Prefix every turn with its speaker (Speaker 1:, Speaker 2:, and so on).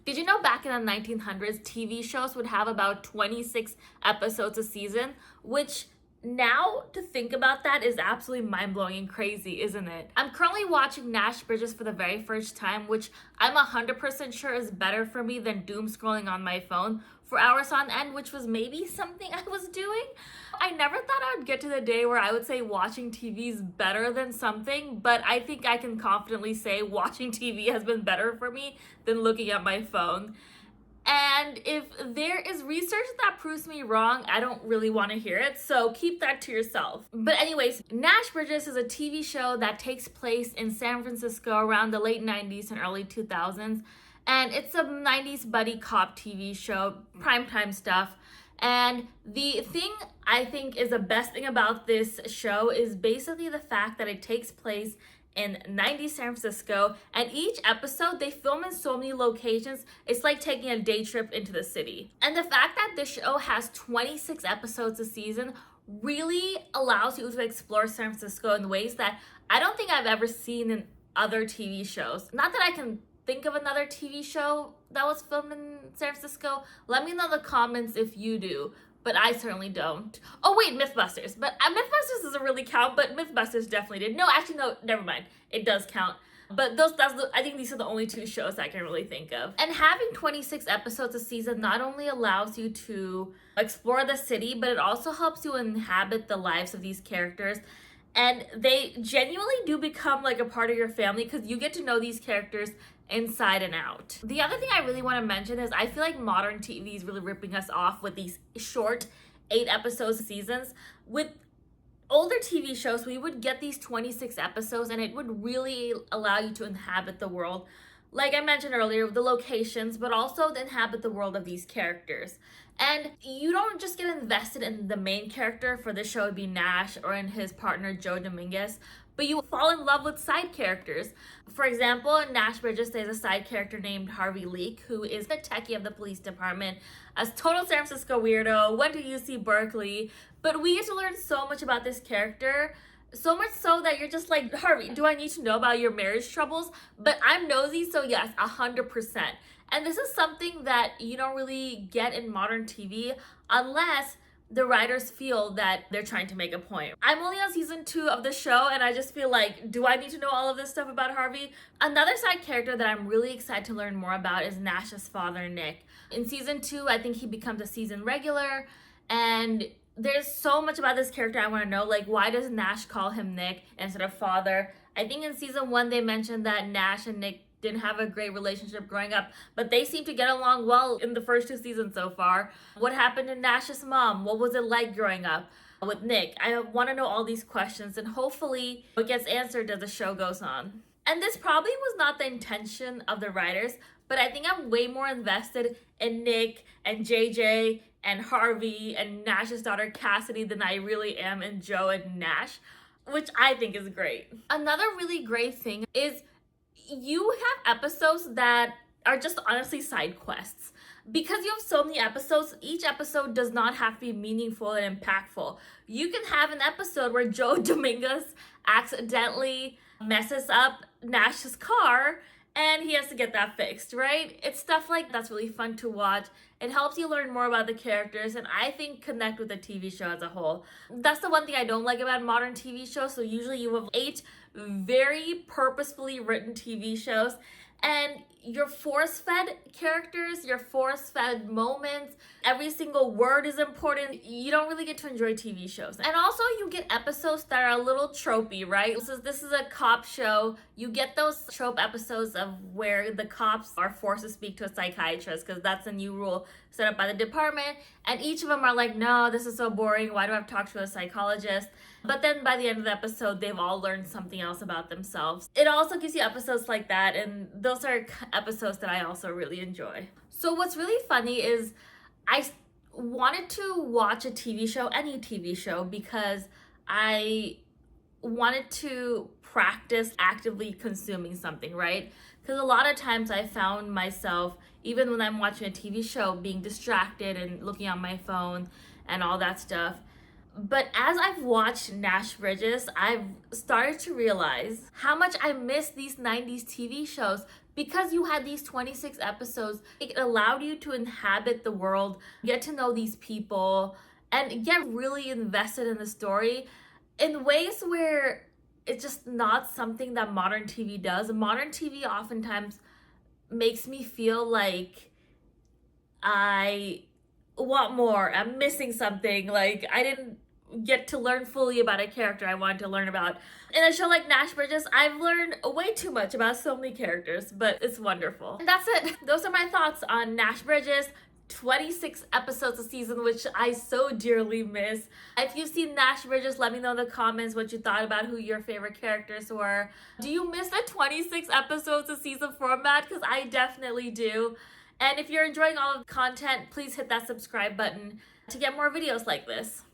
Speaker 1: Did you know back in the 1900s, TV shows would have about 26 episodes a season, which now to think about that is absolutely mind-blowing and crazy, isn't it? I'm currently watching Nash Bridges for the very first time, which I'm 100% sure is better for me than doom scrolling on my phone for hours on end, which was maybe something I was doing. I never thought I would get to the day where I would say watching TV is better than something, but I think I can confidently say watching TV has been better for me than looking at my phone. And if there is research that proves me wrong, I don't really want to hear it, so keep that to yourself. But anyways, Nash Bridges is a TV show that takes place in San Francisco around the late 90s and early 2000s. And it's a 90s buddy cop TV show, primetime stuff. And the thing I think is the best thing about this show is basically the fact that it takes place in 90s San Francisco, and each episode they film in so many locations, it's like taking a day trip into the city. And the fact that this show has 26 episodes a season really allows you to explore San Francisco in ways that I don't think I've ever seen in other TV shows. Not that I can think of another TV show that was filmed in San Francisco. Let me know in the comments if you do, but I certainly don't. Oh wait, Mythbusters. But Mythbusters doesn't really count, but Mythbusters definitely did. No, actually no, never mind. It does count. But I think these are the only two shows I can really think of. And having 26 episodes a season not only allows you to explore the city, but it also helps you inhabit the lives of these characters. And they genuinely do become like a part of your family because you get to know these characters inside and out. The other thing I really want to mention is I feel like modern TV is really ripping us off with these short 8 episode seasons. With older TV shows, we would get these 26 episodes and it would really allow you to inhabit the world. Like I mentioned earlier, the locations, but also to inhabit the world of these characters. And you don't just get invested in the main character, for this show would be Nash, or in his partner Joe Dominguez, but you fall in love with side characters. For example, in Nash Bridges, there's a side character named Harvey Leak, who is the techie of the police department, a total San Francisco weirdo, went to UC Berkeley, but we get to learn so much about this character. So much so that you're just like, Harvey, do I need to know about your marriage troubles? But I'm nosy, so yes, 100%. And this is something that you don't really get in modern TV unless the writers feel that they're trying to make a point. I'm only on season 2 of the show, and I just feel like, do I need to know all of this stuff about Harvey? Another side character that I'm really excited to learn more about is Nash's father, Nick. In season 2, I think he becomes a season regular, and there's so much about this character I want to know. Like, why does Nash call him Nick instead of father? I think in season 1 they mentioned that Nash and Nick didn't have a great relationship growing up, but they seem to get along well in the first 2 seasons so far. What happened to Nash's mom? What was it like growing up with Nick? I want to know all these questions, and hopefully it gets answered as the show goes on. And this probably was not the intention of the writers, but I think I'm way more invested in Nick and JJ and Harvey and Nash's daughter Cassidy than I really am in Joe and Nash, which I think is great. Another really great thing is you have episodes that are just honestly side quests. Because you have so many episodes, each episode does not have to be meaningful and impactful. You can have an episode where Joe Dominguez accidentally messes up Nash's car and he has to get that fixed, right? It's stuff like that's really fun to watch. It helps you learn more about the characters and I think connect with the TV show as a whole. That's the one thing I don't like about modern TV shows. So usually you have 8 very purposefully written TV shows and your force-fed characters, your force-fed moments, every single word is important. You don't really get to enjoy TV shows. And also you get episodes that are a little tropey, right? So this is a cop show. You get those trope episodes of where the cops are forced to speak to a psychiatrist because that's a new rule set up by the department. And each of them are like, no, this is so boring. Why do I have to talk to a psychologist? But then by the end of the episode, they've all learned something else about themselves. It also gives you episodes like that, and those are episodes that I also really enjoy. So what's really funny is I wanted to watch a TV show, any TV show, because I wanted to practice actively consuming something, right? Because a lot of times I found myself, even when I'm watching a TV show, being distracted and looking on my phone and all that stuff. But as I've watched Nash Bridges, I've started to realize how much I miss these 90s TV shows because you had these 26 episodes, it allowed you to inhabit the world, get to know these people, and get really invested in the story in ways where it's just not something that modern TV does. Modern TV oftentimes makes me feel like I want more. I'm missing something. Like, I didn't get to learn fully about a character I wanted to learn about. In a show like Nash Bridges, I've learned way too much about so many characters, but it's wonderful. And that's it. Those are my thoughts on Nash Bridges. 26 episodes a season, which I so dearly miss. If you've seen Nash Bridges, let me know in the comments what you thought about, who your favorite characters were. Do you miss the 26 episodes a season format? Because I definitely do. And if you're enjoying all of the content, please hit that subscribe button to get more videos like this.